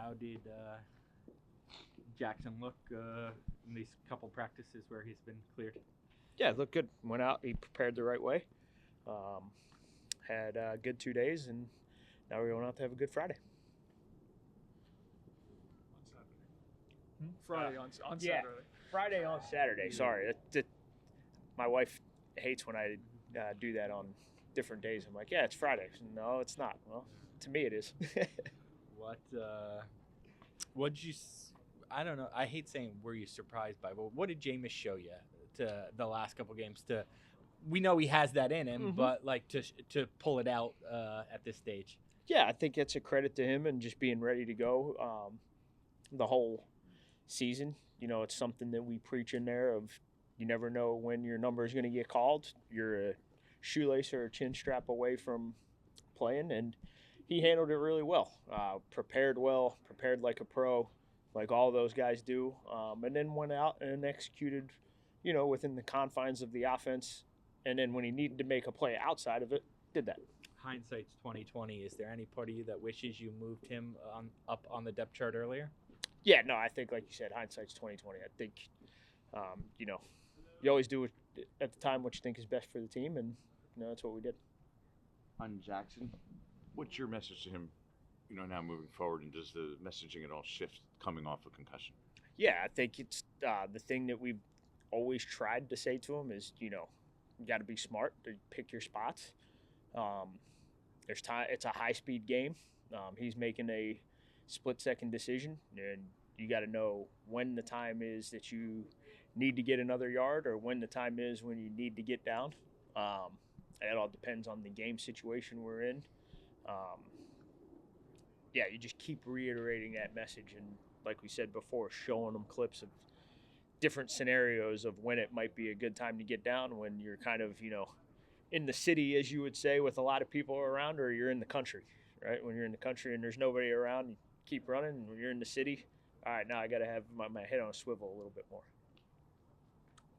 How did Jackson look in these couple practices where he's been cleared? Yeah, it looked good. Went out, he prepared the right way. Had a good 2 days, and now we're going out to have a good Friday. Friday on yeah, Saturday. Friday on Saturday. Sorry. My wife hates when I do that on different days. I'm like, yeah, it's Friday. No, it's not. Well, to me it is. What did you, I don't know, I hate saying were you surprised by, but what did Jameis show you to the last couple games we know he has that in him, but like to pull it out at this stage? Yeah, I think it's a credit to him and just being ready to go the whole season. You know, it's something that we preach in there of you never know when your number is going to get called. You're a shoelace or a chin strap away from playing, and he handled it really well. Prepared well, prepared like a pro, like all those guys do, and then went out and executed, you know, within the confines of the offense. And then when he needed to make a play outside of it, did that. Hindsight's 2020. Is there any part of you that wishes you moved him up on the depth chart earlier? Yeah, no, I think, like you said, hindsight's 2020. I think, you know, you always do at the time what you think is best for the team, and you know, that's what we did. On Jackson, what's your message to him, you know, now moving forward, and does the messaging at all shift coming off a concussion? Yeah, I think it's the thing that we've always tried to say to him is, you know, you got to be smart to pick your spots. There's time. It's a high-speed game. He's making a split-second decision, and you got to know when the time is that you need to get another yard or when the time is when you need to get down. It all depends on the game situation we're in. Yeah, you just keep reiterating that message, and like we said before, showing them clips of different scenarios of when it might be a good time to get down, when you're kind of, you know, in the city, as you would say, with a lot of people around, or you're in the country, right? When you're in the country and there's nobody around, you keep running. And when you're in the city, all right, now I got to have my head on a swivel a little bit more.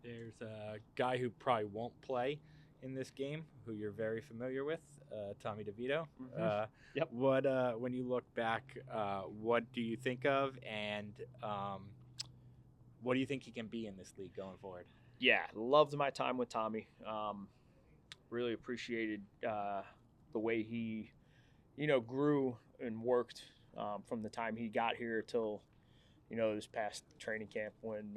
There's a guy who probably won't play in this game, who you're very familiar with, Tommy DeVito. Yep. When you look back, what do you think of, and what do you think he can be in this league going forward? Yeah, loved my time with Tommy. Really appreciated the way he, you know, grew and worked from the time he got here till, you know, this past training camp when,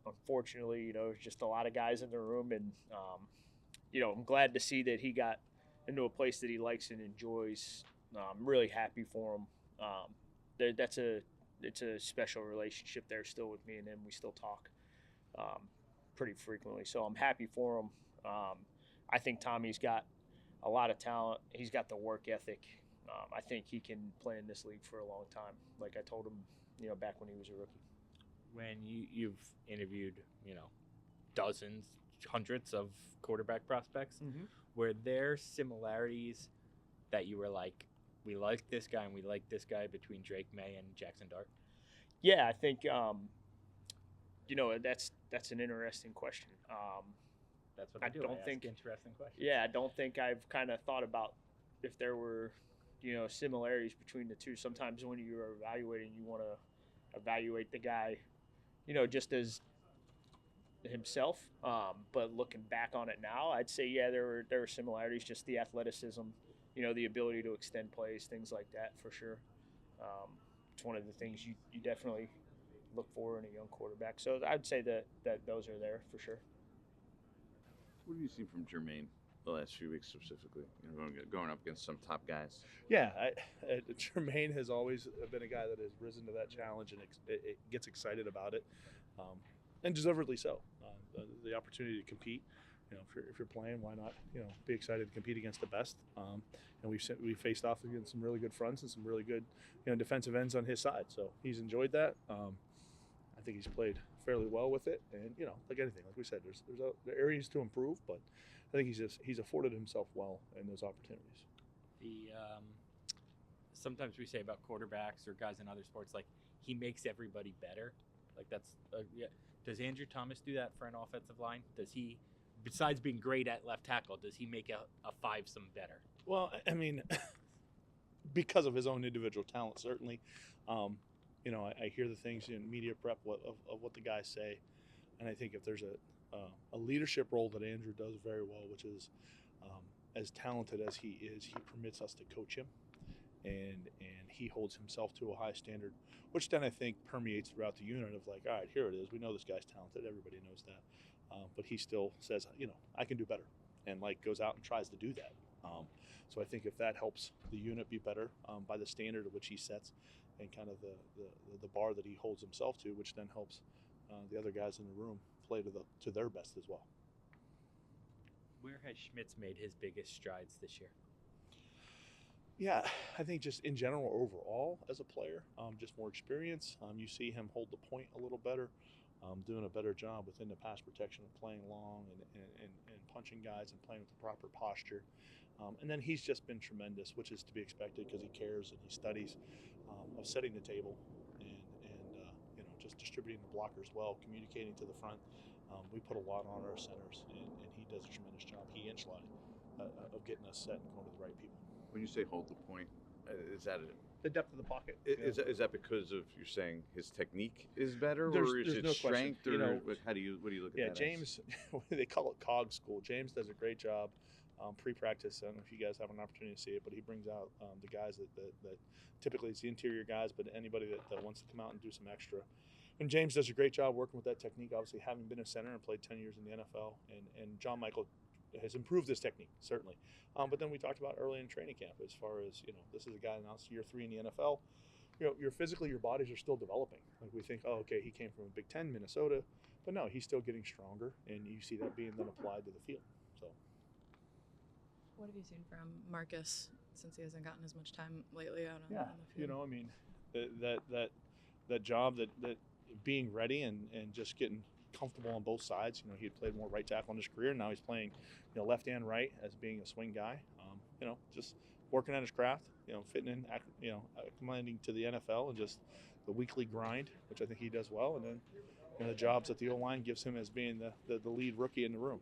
unfortunately, you know, there's just a lot of guys in the room. And, you know, I'm glad to see that he got into a place that he likes and enjoys. I'm really happy for him. It's a special relationship there still with me and him. We still talk pretty frequently. So I'm happy for him. I think Tommy's got a lot of talent. He's got the work ethic. I think he can play in this league for a long time. Like I told him, you know, back when he was a rookie. When you've interviewed, you know, dozens, hundreds of quarterback prospects, were there similarities that you were like, we like this guy and we like this guy between Drake May and Jackson Dart? Yeah, I think, you know, that's an interesting question. That's what I do. I ask interesting questions. Yeah, I don't think I've kind of thought about if there were, you know, similarities between the two. Sometimes when you're evaluating, you want to evaluate the guy, you know, just as himself. But looking back on it now, I'd say, yeah, there were similarities, just the athleticism, you know, the ability to extend plays, things like that for sure. It's one of the things you definitely look for in a young quarterback. So I'd say that those are there for sure. What have you seen from Jermaine the last few weeks specifically? You know, going up against some top guys. Yeah, Jermaine has always been a guy that has risen to that challenge and it gets excited about it, and deservedly so. The opportunity to compete, you know, if you're playing, why not? You know, be excited to compete against the best. And we faced off against some really good fronts and some really good, you know, defensive ends on his side. So he's enjoyed that. I think he's played fairly well with it, and you know, like anything, like we said, there are areas to improve, but I think he's afforded himself well in those opportunities. Sometimes we say about quarterbacks or guys in other sports, like he makes everybody better. Like that's yeah. Does Andrew Thomas do that for an offensive line? Does he, besides being great at left tackle, does he make a five some better? Well, I mean, because of his own individual talent, certainly. You know, I hear the things in media prep of what the guys say, and I think if there's a leadership role that Andrew does very well, which is as talented as he is, he permits us to coach him, and he holds himself to a high standard, which then I think permeates throughout the unit of like, all right, here it is. We know this guy's talented. Everybody knows that, but he still says, you know, I can do better, and like goes out and tries to do that. So I think if that helps the unit be better by the standard of which he sets, and kind of the bar that he holds himself to, which then helps the other guys in the room play to their best as well. Where has Schmidz made his biggest strides this year? Yeah, I think just in general overall as a player, just more experience. You see him hold the point a little better, doing a better job within the pass protection of playing long and punching guys and playing with the proper posture. And then he's just been tremendous, which is to be expected because he cares and he studies, of setting the table and you know, just distributing the blockers well, communicating to the front. We put a lot on our centers, and he does a tremendous job. He and Schlotty of getting us set and going to the right people. When you say hold the point, is that The depth of the pocket. is that because of you're saying his technique is better, There's or is it no strength, question. or You know, what do you look at Yeah, that? James, they call it COG school. James does a great job pre-practice. I don't know if you guys have an opportunity to see it, but he brings out the guys that typically it's the interior guys, but anybody that wants to come out and do some extra. And James does a great job working with that technique, obviously having been a center and played 10 years in the NFL. And John Michael has improved this technique, certainly. But then we talked about early in training camp as far as, you know, this is a guy now year 3 in the NFL. You know, you're physically, your bodies are still developing. Like we think, oh, okay, he came from a Big Ten, Minnesota. But no, he's still getting stronger, and you see that being then applied to the field. So, what have you seen from Marcus since he hasn't gotten as much time lately out on the field? You know, I mean, that job that being ready and just getting comfortable on both sides. You know, he had played more right tackle in his career. Now he's playing, you know, left and right as being a swing guy. You know, just working at his craft. You know, fitting in, you know, acclimating to the NFL and just the weekly grind, which I think he does well. And then, you know, the jobs that the O-line gives him as being the lead rookie in the room.